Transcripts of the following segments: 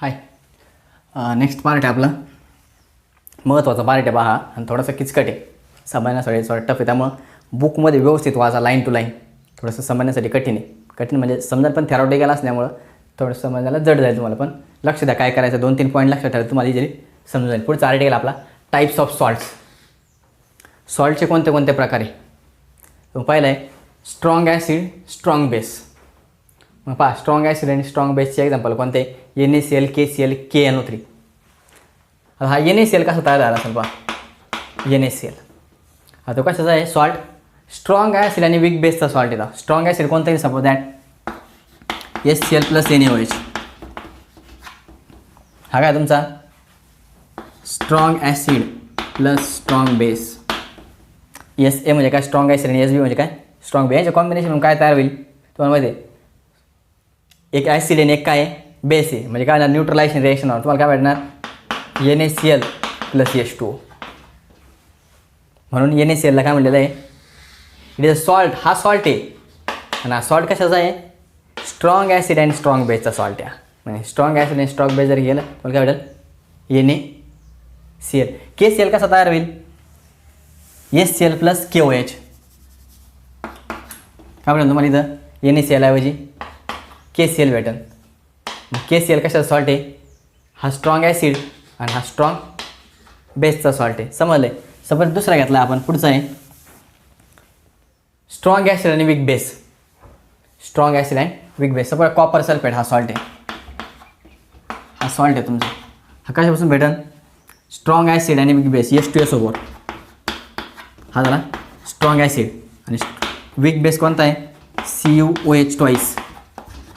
हाय. Next part आहे आपला महत्त्वाचा पार्ट आहे पहा आणि थोडासा किचकट आहे समजण्यासाठी थोडा टफ आहे त्यामुळं बुकमध्ये व्यवस्थित वाचा लाईन टू लाईन थोडंसं समजण्यासाठी कठीण आहे. कठीण म्हणजे समजा पण थेरॉटिकल असल्यामुळं थोडंसं समजायला जड जाईल तुम्हाला पण लक्ष द्या काय करायचं 2-3 पॉईंट लक्षात ठेवा तुम्हाला इजिली समजून जाईल. पुढचा आर्टिकल आपला टाईप्स ऑफ सॉल्ट्स. सॉल्टचे कोणते कोणते प्रकार आहे. मग पहिला आहे स्ट्रॉंग ॲसिड स्ट्रॉंग बेस. मग पहा स्ट्रॉंग ॲसिड आणि स्ट्रॉंग बेसचे एक्झाम्पल कोणते NaCl KCl KNO3. आता हा NaCl कसा तयार झाला असेल पहा NaCl हा तो कशाचा आहे सॉल्ट स्ट्रॉंग ॲसिड आणि वीक बेसचा सॉल्ट येतात. स्ट्रॉंग ॲसिड कोणताही सपोज दॅट HCl + NaOH हा काय तुमचा strong acid plus strong base. SA म्हणजे काय स्ट्रॉंग ॲसिड आणि SB म्हणजे काय स्ट्रॉंग बेस. यांच्या कॉम्बिनेशन काय तयार होईल तुम्हाला माहिती आहे एक ॲसिड आणि एक काय बेस आहे म्हणजे काय न्यूट्रलायझेशन रिएक्शनवर तुम्हाला काय भेटणार NaCl + H2O. म्हणून NaClला काय म्हटलेलं आहे इट इज अ सॉल्ट. हा सॉल्ट आहे आणि हा सॉल्ट कशाचा आहे स्ट्रॉंग ॲसिड आणि स्ट्रॉंग बेसचा सॉल्ट आहे. म्हणजे स्ट्रॉंग ॲसिड आणि स्ट्रॉंग बेस जर गेलं तर काय भेटेल NaCl. KCl कसा तयार होईल HCl + KOH. काय भेटेल तुम्हाला इथं NaCl ऐवजी KCl भेटेल. KCl कशाचा सॉल्ट आहे हा स्ट्रॉंग ॲसिड आणि हा स्ट्रॉंग बेसचा सॉल्ट आहे. समजलं आहे. सपोज दुसरा घेतला आपण पुढचा आहे स्ट्रॉंग ॲसिड आणि weak base. Strong acid and weak base. Suppose copper sulphate हा सॉल्ट आहे हा सॉल्ट आहे तुमचा. हा कशापासून भेटेल स्ट्रॉंग ॲसिड आणि वीक बेस H2SO4 हा झाला स्ट्रॉंग ॲसिड आणि वीक बेस कोणता आहे CuOH2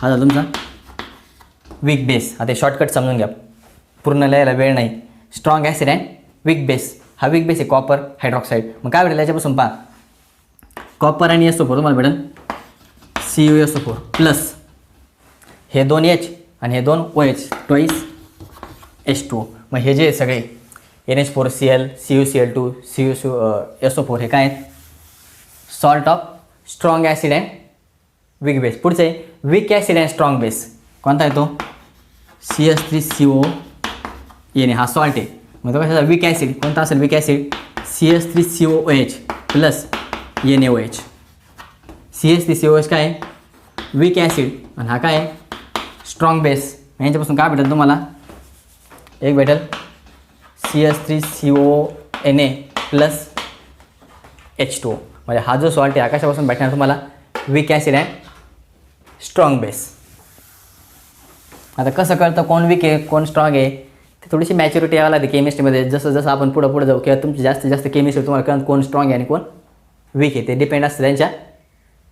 हा झाला तुमचा वीक बेस. आता शॉर्टकट समजून घ्या पूर्ण लिहायला वेळ नाही. Strong acid and weak base हा वीक बेस आहे कॉपर हायड्रॉक्साईड. मग काय भेटेल याच्यापासून पहा कॉपर आणि SO4 तुम्हाला भेटेल CuSO4 प्लस हे 2 H आणि हे 2 OH ट्वाईस H2O. मग हे जे सगळे NH4Cl CuCl2 CuSO4 हे काय आहेत salt of strong acid and weak base. पुढचे weak acid and strong base कोणता आहे तो CH3CONa हा सॉल्ट आहे. मग तो कशाचा वीक ॲसिड कोणता असेल weak acid CH3COOH plus NaOH. CH3COOH काय आहे वीक ॲसिड आणि हा काय आहे स्ट्रॉंग बेस. यांच्यापासून काय भेटेल तुम्हाला एक भेटेल CH3CONa प्लस H2O. म्हणजे हा जो सॉल्ट आहे हा कशापासून भेटणार तुम्हाला weak acid and strong base. आता कसं कळतं कोण वीक आहे कोण स्ट्रॉंग आहे ते थोडीशी मॅच्युरिटी यावं लागते केमिस्ट्रीमध्ये. जसं जसं आपण पुढं जाऊ किंवा तुमची जास्त केमिस्ट्री तुम्हाला कळत कोण स्ट्रॉंग आहे आणि कोण वीक आहे ते डिपेंड असतं त्यांच्या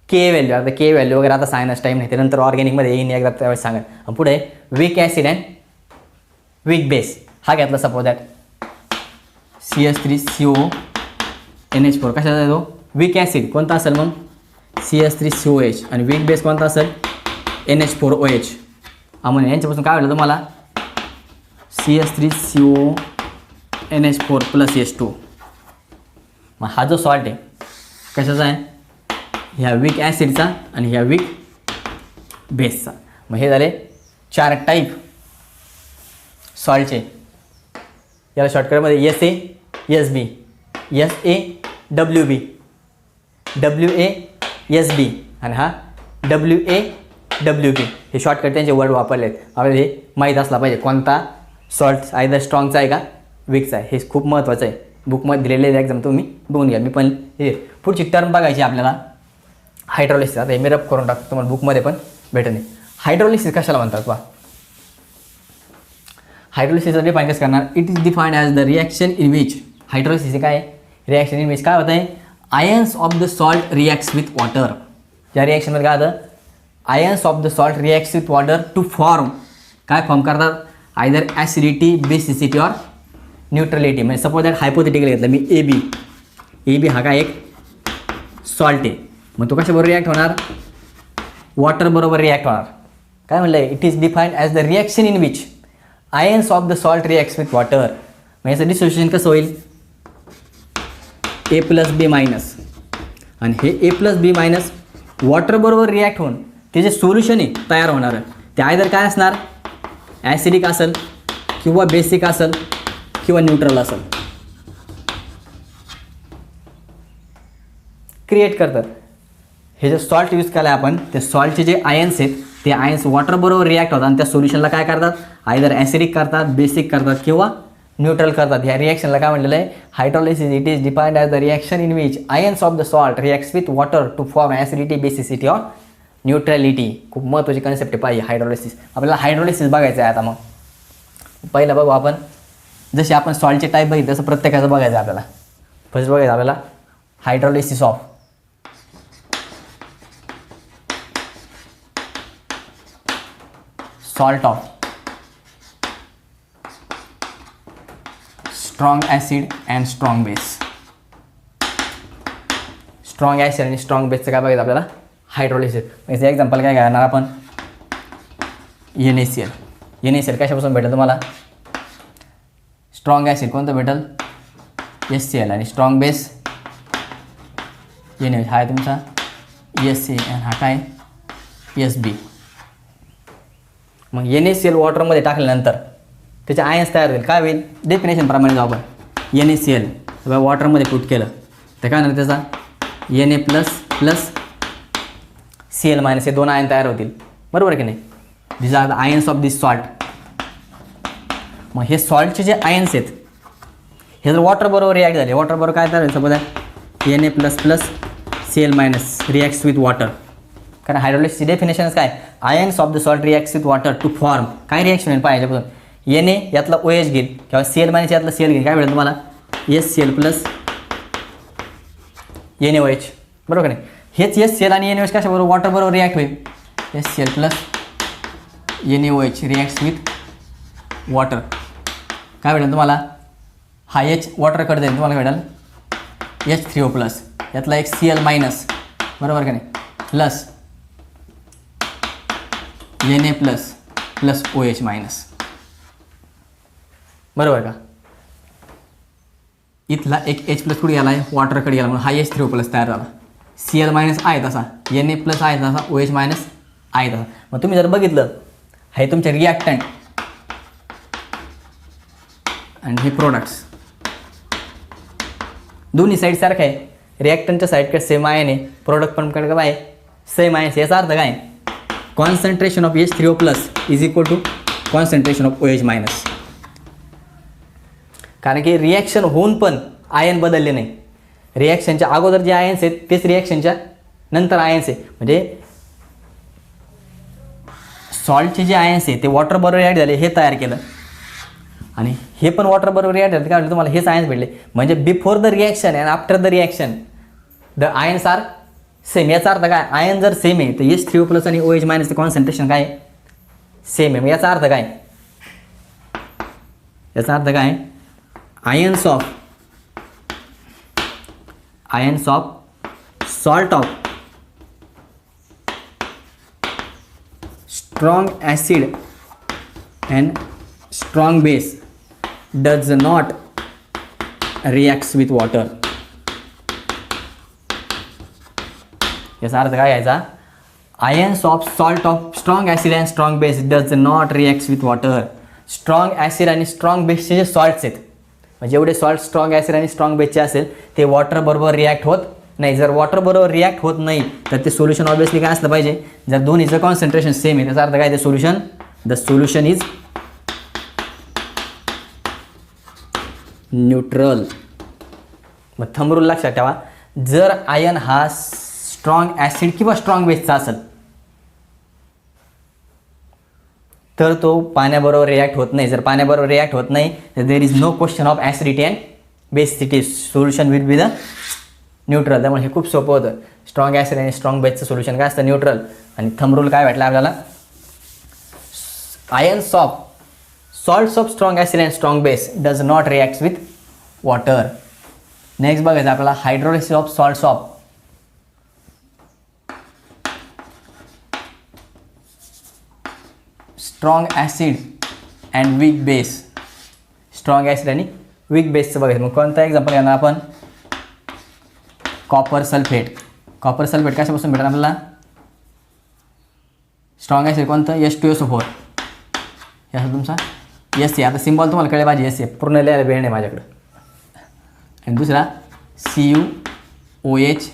K व्हॅल्यू. आता K व्हॅल्यू वगैरे आता सांगण्यास टाईम नाही ते नंतर ऑर्गॅनिकमध्ये येईन एकदा त्यावेळेस सांगा. पुढे weak acid and weak base हा घेतला सपोज दॅट CH3CONH4 कशाचा येतो वीक ॲसिड कोणता असेल मग CH3COH आणि वीक बेस कोणता असेल NH4OH. म्हणून यांच्यापासून काय भेटलं तुम्हाला CH3CONH4 प्लस H2O. मग हा जो सॉल्ट आहे कशाचा आहे ह्या वीक ॲसिडचा आणि ह्या वीक बेसचा. मग हे झाले 4 टाईप सॉल्टचे. याला शॉर्टकटमध्ये SA SB SAWB WASB आणि हा WAWB हे शॉर्टकट त्यांचे वर्ड वापरले आहेत. आपल्याला हे माहीत असला पाहिजे कोणता सॉल्ट आयदर स्ट्रॉंगचा आहे का वीकचा आहे. हे खूप महत्त्वाचं आहे. बुकमध्ये दिलेले एक्झाम तुम्ही बघून घ्या. मी पण हे पुढची टर्म बघायची आपल्याला हायड्रॉलिसिस. आता हे मी रफ करून टाकतो तुम्हाला बुकमध्ये पण भेटत नाही. हायड्रॉलिसिस कशाला म्हणतात पहा हायड्रॉलिसिसचा डिफाईन कसं करणार it is defined as the reaction in which hydrolysis हे काय रिॲक्शन इन विच काय होतं आहे ions of the salt reacts with water. या रिॲक्शनमध्ये काय होतं ions of the salt reacts with water to form काय फॉर्म करतात either acidity basicity or neutrality. म्हणजे सपोज दॅट हायपोथेटिकल घेतलं मी AB हा काय एक सॉल्ट आहे. मग तो कशाबरोबर रिॲक्ट होणार वॉटर बरोबर रिॲक्ट होणार. काय म्हणलं it is defined as the reaction in which ions of the salt reacts with water. मग याचं डिसोसिएशन कसं होईल A + B- आणि हे A + B- वॉटर बरोबर रिॲक्ट होऊन ते जे सोल्युशन आहे तयार होणार ते आयदर काय असणार ॲसिडिक असेल किंवा बेसिक असेल किंवा न्यूट्रल असेल, क्रिएट करतात. हे जे सॉल्ट यूज केलं आहे आपण, ते सॉल्टचे जे आयन्स आहेत ते आयन्स वॉटरबरोबर रिॲक्ट होतात आणि त्या सोल्युशनला काय करतात, आयदर ॲसिडिक करतात, बेसिक करतात किंवा न्यूट्रल करतात. ह्या रिॲक्शनला काय म्हटलेलं आहे, hydrolysis. It is defined as the reaction in which ions of the salt reacts with water to form acidity, basicity or neutrality. खूप महत्त्वाची कन्सेप्ट आहे पाहिजे हायड्रोलिसिस. आपल्याला हायड्रोलिसिस बघायचं आहे आता. मग पहिलं बघू आपण, जसे आपण सॉल्टचे टाईप बघितले तसं प्रत्येकाचं बघायचं आहे आपल्याला. फर्स्ट बघायचं आपल्याला hydrolysis of salt of strong acid and strong base. Strong acid आणि स्ट्रॉंग बेसचं काय बघायचं आपल्याला, हायड्रोलिसिस. याचं एक्झाम्पल काय घेणार आपण, NaCl. NaCl कशापासून भेटेल तुम्हाला, स्ट्रॉंग ॲसिड कोणतं भेटेल, HCl, आणि स्ट्रॉंग बेस Na. हा आहे तुमचा Sa आणि हा काय Sb. मग NaCl वॉटरमध्ये टाकल्यानंतर त्याचे आयन्स तयार होईल. काय होईल, डेफिनेशनप्रमाणे जाऊ आपण. NaCl वॉटरमध्ये पुट केलं तर काय होणार, त्याचा Na प्लस Cl मायनस हे दोन आयन तयार होतील, बरोबर की नाही. This are the ions of this salt. मग हे सॉल्टचे जे आयन्स आहेत हे जर वॉटरबरोबर रिॲक्ट झाले, वॉटरबरोबर काय तयार होईल, suppose Na plus Cl minus reacts with water. कारण हायड्रोलिसिसची डेफिनेशनच काय, ions of the salt reacts with water to form. काय रिॲक्शन होईल पाहिजे पासून, Na यातला OH घेईल किंवा Cl मायनस यातला Cl घेईल, काय मिळेल तुम्हाला HCl प्लस NaOH, बरोबर का नाही. हेच HCl आणि NaOH कशाबरोबर, वॉटरबरोबर रिॲक्ट होईल. HCl plus NaOH reacts with water. काय भेटेल तुम्हाला, हा H वॉटरकडे जाईल, तुम्हाला भेटेल H3O प्लस, यातला एक Cl मायनस, बरोबर का नाही, plus Na plus OH minus, बरोबर का. इथला एक H प्लस कुठे गेला आहे, वॉटरकडे गेला, म्हणून हा H3O प्लस तयार झाला. Cl मायनस आहे तसा, Na प्लस आहे तसा, OH मायनस आहे तसा. मग तुम्ही जर बघितलं, हे तुमचे रिॲक्टंट आणि हे प्रोडक्ट्स दोन्ही साईड सारखं आहे. रिॲक्टंटच्या साईडकडे सेम आयन आहे, प्रोडक्ट पण कडे काय आहे, सेम आयन. याचा अर्थ काय, concentration of H3O plus is equal to concentration of OH minus. कारण की रिॲक्शन होऊन पण आयन बदलले नाही. रिॲक्शनच्या अगोदर जे आयन्स आहेत तेच रिॲक्शनच्या नंतर आयन्स आहे. म्हणजे सॉल्टचे जे आयन्स आहे ते वॉटरबरोबर रिॲक्ट झाले, हे तयार केलं, आणि हे पण वॉटरबरोबर रिॲक्ट झाले, काय म्हटलं तुम्हाला हेच आयन्स भेटले. म्हणजे before the reaction and after the reaction the ions are same. याचा अर्थ काय, आयन जर सेम आहे तर H3O प्लस आणि OH मायनसचं कॉन्सन्ट्रेशन काय सेम आहे. मग याचा अर्थ काय, याचा अर्थ काय, ions of salt of strong acid and strong base does not reacts with water. याचा अर्थ काय घ्यायचा, ions of salt of strong acid and strong base does not reacts with water. Strong acid आणि स्ट्रॉंग बेसचे जे salts आहेत, म्हणजे जेवढे salt strong acid आणि स्ट्रॉंग बेसचे असेल ते वॉटरबरोबर रिॲक्ट होत नाही. जर वॉटरबरोबर रिॲक्ट होत नाही तर ते सोल्युशन ऑब्वियसली काय असलं पाहिजे, जर दोन्हीचं कॉन्सन्ट्रेशन सेम आहे त्याचा अर्थ काय, द सोल्युशन इज न्यूट्रल. मग थंब रूल लक्षात ठेवा, जर आयन हा स्ट्रॉंग ॲसिड किंवा स्ट्रॉंग बेसचा असेल तर तो पाण्याबरोबर रिॲक्ट होत नाही. जर पाण्याबरोबर रिॲक्ट होत नाही तर there is no question of acidity and basicity. Solution will be the neutral. त्यामुळे हे खूप सोपं होतं. स्ट्रॉंग ॲसिड आणि स्ट्रॉंग बेसचं सोल्युशन काय असतं, न्यूट्रल. आणि थंब रूल काय भेटला आपल्याला, ions of salts of strong acid and strong base does not react with water. Next बघायचं आपल्याला hydrolysis of salts of strong acid and weak base. Strong acid आणि वीक बेसचं बघायचं. मग कोणता एक्झाम्पल घेणार आपण, कॉपर सल्फेट. कॉपर सल्फेट कशापासून भेटेल आपल्याला, स्ट्रॉंग ॲसिड कोणतं, H2SO4. हे असं तुमचा एस ए. आता सिम्बॉल तुम्हाला कळले पाहिजे, एस ए पूर्ण लिहायला वेळ नाही माझ्याकडं. आणि दुसरा CuOH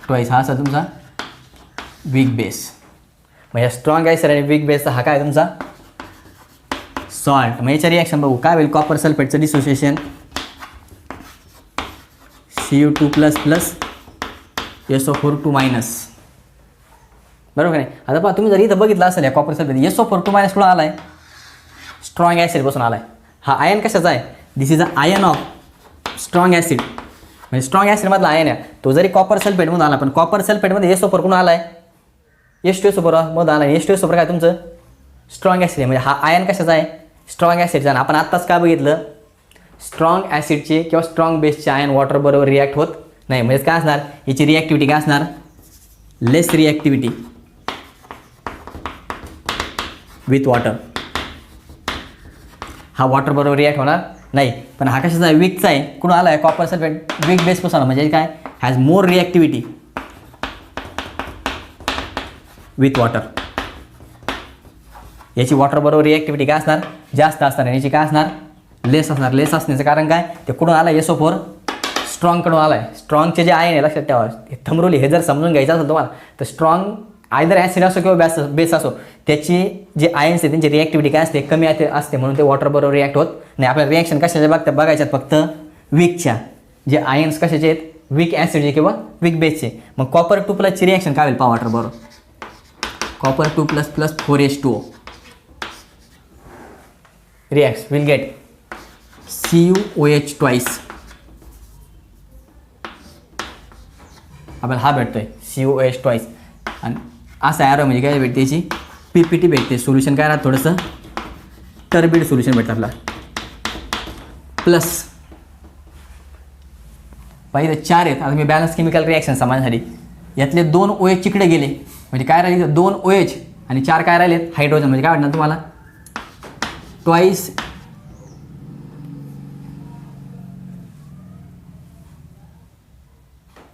ट्वाईस, हा असा तुमचा वीक बेस. म्हणजे स्ट्रॉंग ॲसिड आणि वीक बेसचा हा काय तुमचा सॉल्ट. मग याच्या रिॲक्शन बघू काय होईल. कॉपर सल्फेटचं डिसोसिएशन Cu2++ SO4 2-. बरोबर नाही. आता पहा तुम्ही जर इथं बघितलं असेल या कॉपर सल्फेट SO4 2- कुठं आला आहे, स्ट्रॉंग ॲसिडपासून आला आहे. हा आयन कशाचा आहे, this is a ion of strong acid. म्हणजे स्ट्रॉंग ॲसिडमधला आयन आहे तो, जरी कॉपर सल्फेटमधून आला पण कॉपर सल्फेटमध्ये SO4 कुठून आला आहे, H2SO4 मधून आला आहे. H2SO4 काय तुमचं स्ट्रॉंग ॲसिड आहे. म्हणजे हा आयन कशाचा आहे, स्ट्रॉंग ॲसिडचा. आणि आपण आत्ताच काय बघितलं, स्ट्रॉंग ॲसिडचे किंवा स्ट्रॉंग बेसचे आयन वॉटर बरोबर रिॲक्ट होत नाही. म्हणजे काय असणार, याची रिॲक्टिव्हिटी काय असणार, लेस रिॲक्टिव्हिटी विथ वॉटर. हा वॉटर बरोबर रिॲक्ट होणार नाही. पण हा कशाचा आहे, विकचा आहे. कुठून आला आहे, कॉपर सल्फेट विक बेसपासून. म्हणजे काय, हॅज मोर रिॲक्टिव्हिटी विथ वॉटर. याची वॉटर बरोबर रिॲक्टिव्हिटी काय असणार, जास्त असणार. याची काय असणार, लेस असणार. लेस असण्याचं कारण काय, ते कुठून आला SO4 स्ट्रॉंगकडून आला आहे. स्ट्रॉंगचे जे आयन आहे लक्षात ठेवा, थंबरुली हे जर समजून घ्यायचं असेल तुम्हाला तर स्ट्रॉंग आयदर ॲसिड असो किंवा बेस असो, त्याची जे आयन्स आहेत त्यांची रिॲक्टिव्हिटी काय असते, कमी असते. म्हणून ते वॉटर बरोबर रिॲक्ट होत नाही. आपल्याला रिॲक्शन कशाच्या बघायच्यात, फक्त विकच्या. जे आयन्स कशाचे आहेत, विक ॲसिडचे किंवा विक बेसचे. मग कॉपर 2+ ची रिॲक्शन काय होईल पहा वॉटर बरोबर. Copper 2++ 4H2O reacts will get CuOH twice. आपल्याला हा भेटतोय CuOH ट्वाईस. आणि असा ॲरो म्हणजे काय भेटते, याची PPT भेटते. सोल्युशन काय राहतं, थोडंसं टर्बिड सोल्युशन भेटतं आपला. प्लस पाहिजे 4 आहेत. आता मी बॅलन्स केमिकल रिॲक्शन समाजासाठी यातले 2 OH तिकडे गेले. म्हणजे काय राहिले, 2 OH आणि 4 काय राहिलेत, हायड्रोजन. म्हणजे काय वाटणार तुम्हाला, ट्वाईस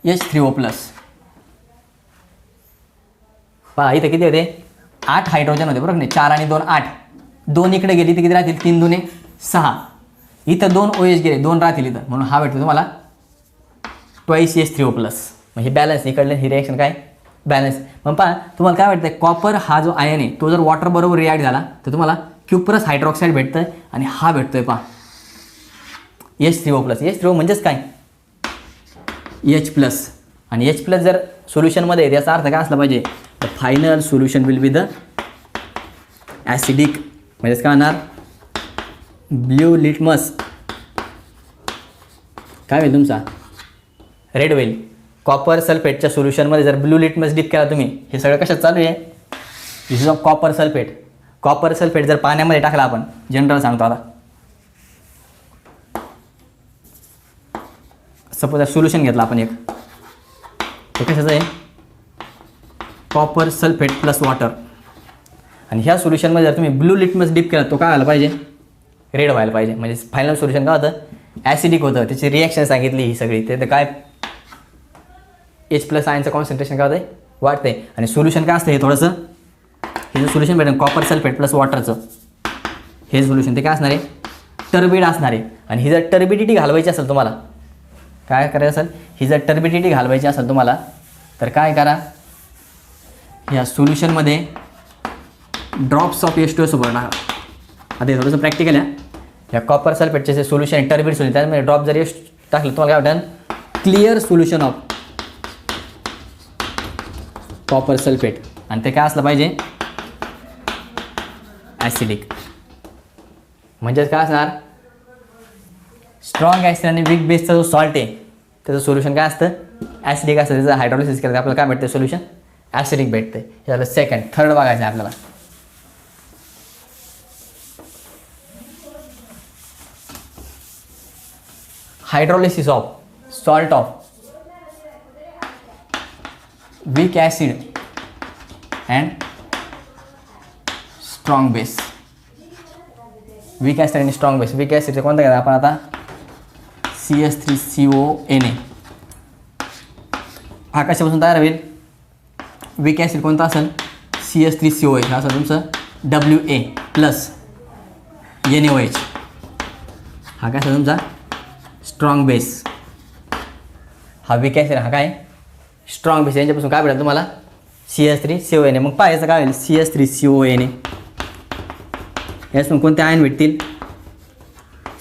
H3O+. पहा इथं किती होते, 8 हायड्रोजन होते बरोबर नाही. 4 आणि 2 8. 2 इकडे गेली तर किती राहतील, 3 2 6. इथं 2 OH गेले, 2 राहतील इथं. म्हणून हा भेटतो तुम्हाला ट्वाईस H3O+. मग हे बॅलन्स, इकडलं ही रिॲक्शन काय बॅलन्स. मग पहा तुम्हाला काय वाटतं, कॉपर हा जो आयन आहे तो जर वॉटर बरोबर रिॲक्ट झाला तर तुम्हाला क्युप्रस हायड्रॉक्साईड भेटतं. आणि हा भेटतोय पहा H3O+. H3O म्हणजेच काय, H+. आणि H+ जर सोल्युशनमध्ये आहे याचा अर्थ काय असला पाहिजे, the final solution will be the acidic. म्हणजेच काय होणार, ब्ल्यू लिटमस काय होईल तुमचा, रेड होईल. कॉपर सल्फेटच्या सोल्युशनमध्ये जर ब्ल्यू लिटमस डिप केला तुम्ही, हे सगळं कशात चालू आहे, this is of copper sulphate. Copper sulphate जर पाण्यामध्ये टाकला, आपण जनरल सांगतो आता, सपोज सोल्युशन घेतलं आपण एक, ते कशाचं आहे, कॉपर सल्फेट प्लस वॉटर. आणि ह्या सोल्युशनमध्ये जर तुम्ही ब्लू लिटमस डिप केला तो काय व्हायला पाहिजे, रेड व्हायला पाहिजे. म्हणजे फायनल सोल्युशन काय होतं, ॲसिडिक होतं. त्याची रिॲक्शन सांगितली ही सगळी, ते काय H+ आयनचं कॉन्सन्ट्रेशन काय होतं, वाढतंय. आणि सोल्युशन काय असतं, हे थोडंसं हे जे सोल्युशन भेटेल कॉपर सल्फेट प्लस वॉटरचं, हे सोल्युशन ते काय असणार आहे, टर्बिड असणार आहे. आणि ही जर टर्बिडिटी घालवायची असेल तुम्हाला, काय करायचं असेल, ही जर टर्बिडिटी घालवायची असेल तुम्हाला, तर काय करा, ह्या सोल्युशनमध्ये ड्रॉप्स ऑफ H2SO टाका. आता हे थोडंसं प्रॅक्टिकल आहे. ह्या कॉपर सल्फेटचे जे सोल्युशन आहे टर्बिड सोल्युशन, त्यामध्ये ड्रॉप जर टाकलं तुम्हाला काय वाटेल, clear solution of copper sulphate. आणि ते काय असलं पाहिजे, ॲसिडिक. म्हणजेच काय असणार, स्ट्रॉंग ॲसिड आणि वीक बेसचा जो सॉल्ट आहे त्याचं सोल्युशन काय असतं, ॲसिडिक असतं. त्याचं हायड्रोलिसिस केलं तर आपल्याला काय भेटतं, सोल्युशन ॲसिडिक भेटतं. हे झालं सेकंड. थर्ड बघायचं आहे आपल्याला, hydrolysis of salt of weak acid and strong base. weak acid आणि strong base. weak acid चे कोणता घ्या आपण आता, CH3CONA. हा कशापासून तयार होईल, weak acid कोणता असेल, CS3COH असं तुमचं WA प्लस NaOH हा काय असं तुमचा स्ट्रॉंग बेस. हा वीक ॲसिड हा काय स्ट्रॉंग बेस. यांच्यापासून काय भेटेल तुम्हाला CS3CONA. मग पाहायचं काय होईल CS3CONA. यापासून कोणते आयन भेटतील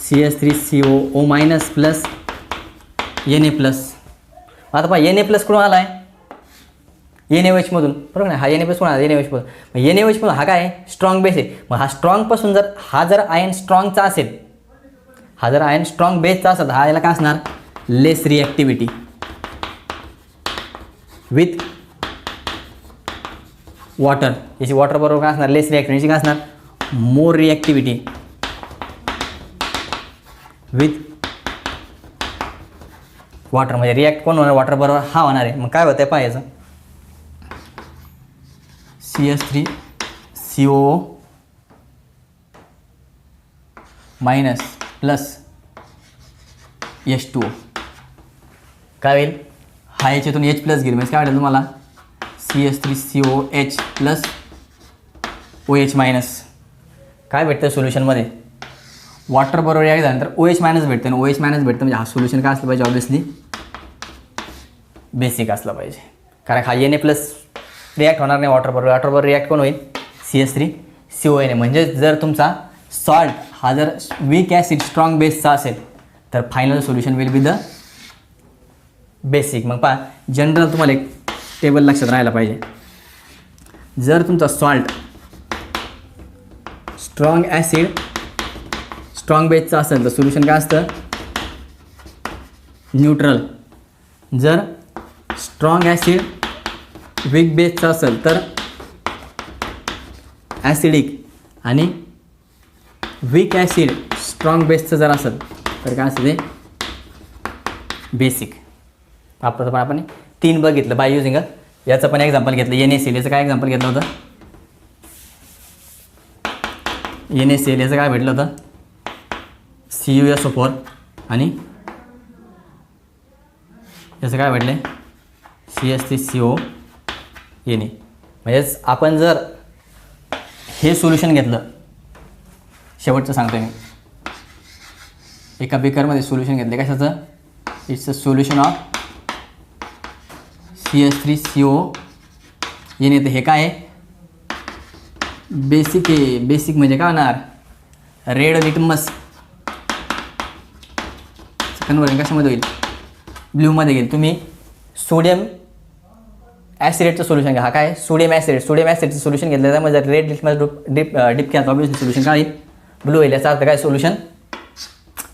CS3CO minus plus Na plus. आता पहा Na प्लस कुठून आला आहे NaOH मधून बरोबर नाही. हा Na प्लस कुठून आला NaOH मधून. मग NaOH मधून हा काय स्ट्रॉंग बेस आहे. मग हा स्ट्रॉंगपासून जर आयन स्ट्रॉंगचा असेल, हा जर आयन स्ट्रॉंग बेसचा असेल तर हा याला काय असणार लेस रिॲक्टिव्हिटी विथ वॉटर. याची वॉटर बरोबर काय असणार लेस रिॲक्टिव्हिटी काय असणार मोर रिॲक्टिव्हिटी विथ वॉटर. म्हणजे रिॲक्ट कोण होणार वॉटर बरोबर हा होणार आहे. मग काय होतं आहे पाहायचं CS3CO मायनस प्लस H2O काय होईल हा याच्यातून H प्लस घेईल. म्हणजे काय वाटेल तुम्हाला CS3COH प्लस OH मायनस. काय भेटतं सोल्युशनमध्ये वॉटर बरोबर रिॲक्ट झाल्यानंतर OH मायनस भेटतं आणि OH मायनस भेटतं. म्हणजे हा सोल्युशन काय असलं पाहिजे ऑब्वियसली बेसिक असलं पाहिजे. कारण हा Na प्लस रिॲक्ट होणार नाही वॉटर बरोबर रिॲक्ट कोण होईल CS3CONA. म्हणजे जर तुमचा सॉल्ट हा जर वीक ॲसिड स्ट्रॉंग बेसचा असेल तर final solution will be the basic. मग पहा जनरल तुम्हाला एक टेबल लक्षात राहायला पाहिजे. जर तुमचा सॉल्ट स्ट्रॉंग ॲसिड स्ट्रॉंग बेसचा असेल तर सोल्युशन काय असतं न्यूट्रल. जर स्ट्रॉंग ॲसिड वीक बेसचा असेल तर ॲसिडिक आणि वीक ॲसिड स्ट्रॉंग बेसचं जर असेल तर काय असतं ते बेसिक. आपण 3 बघितलं बाय युझिंग याचं पण एक्झाम्पल घेतलं NaCl. याचं काय एक्झाम्पल घेतलं होतं NaCl. याचं काय भेटलं होतं CuSO4 आणि याचं काय भेटले CS3CONA. म्हणजेच आपण जर हे सोल्युशन घेतलं शेवटचं सांगतो मी एका बेकरमध्ये सोल्युशन घेतलं कशाचं it's a solution of CS3CONA. तर हे काय आहे बेसिक आहे. बेसिक म्हणजे काय होणार रेड लिटमस कन्वर्जन कशामध्ये होईल ब्ल्यूमध्ये घेईल. तुम्ही सोडियम ॲसिडेटचं सोल्युशन घ्या. हा काय सोडियम ॲसिडचं सोल्युशन घेतलं त्यामध्ये जर रेड लिटमस डिप केला तर ऑब्वियसली सोल्युशन काय येईल ब्लू होईल. याचा अर्थ काय सोल्युशन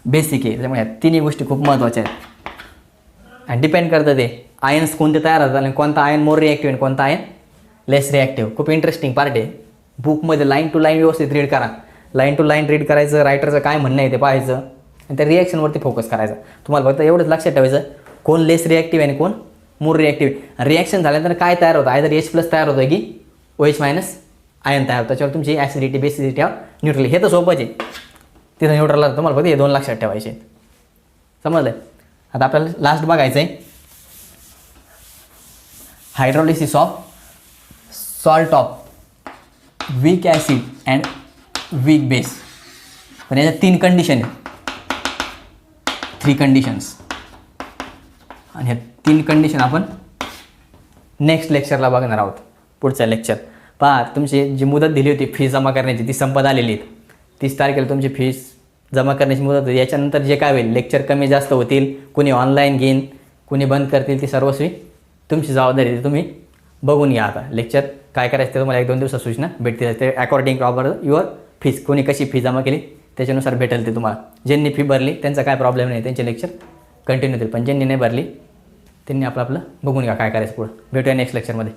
बेसिक आहे. त्यामुळे ह्या तिन्ही गोष्टी खूप महत्त्वाच्या आहेत आणि डिपेंड करतं ते आयन्स कोणते तयार होतात आणि कोणता आयन मोर रिॲक्टिव्ह आणि कोणता आयन लेस रिॲक्टिव्ह. खूप इंटरेस्टिंग पार्ट आहे. बुकमध्ये लाईन टू लाईन व्यवस्थित रीड करा. लाईन टू लाईन रीड करायचं रायटरचं काय म्हणणं आहे ते पाहायचं आणि त्या रिॲक्शनवरती फोकस करायचा. तुम्हाला फक्त एवढंच लक्षात ठेवायचं कोण लेस रिॲक्टिव्ह आणि कोण मोर रिॲक्टिव्ह. रिॲक्शन झाल्यानंतर काय तयार होतं आयदर H प्लस तयार होतं की OH मायनस आयन तयार होतं. त्याच्यावर तुमची ॲसिडिटी बेसिडिटी न्यूट्रल. हे तर सोपंच आहे. तिथं न्यूट्रलला तुम्हाला फक्त हे 2 लक्षात ठेवायचे आहेत. समजलं. आता आपल्याला लास्ट बघायचं आहे hydrolysis of salt of weak acid and weak base. पण याच्यात 3 कंडिशन आहे 3 कंडिशन्स आणि ह्या 3 कंडिशन आपण नेक्स्ट लेक्चरला बघणार आहोत. पुढच्या लेक्चर पहा तुमची जी मुदत दिली होती फीस जमा करण्याची ती संपत आलेली आहे. 30 तारखेला तुमची फीस जमा करण्याची मुदत होती. याच्यानंतर जे काय होईल लेक्चर कमी जास्त होतील कुणी ऑनलाईन घेईन कुणी बंद करतील ती सर्वस्वी तुमची जबाबदारी. तुम्ही बघून घ्या. आता लेक्चर काय करायचं ते तुम्हाला 1-2 दिवसात सूचना भेटतील. ते अकॉर्डिंग प्रॉपर युअर फीस कोणी कशी फी जमा केली त्याच्यानुसार भेटेल ते तुम्हाला. ज्यांनी फी भरली त्यांचा काय प्रॉब्लेम नाही त्यांचे लेक्चर कंटिन्यू होतील. पण ज्यांनी नाही भरली त्यांनी आपलं बघून घ्या काय करायचं पुढं. भेटूया नेक्स्ट लेक्चरमध्ये.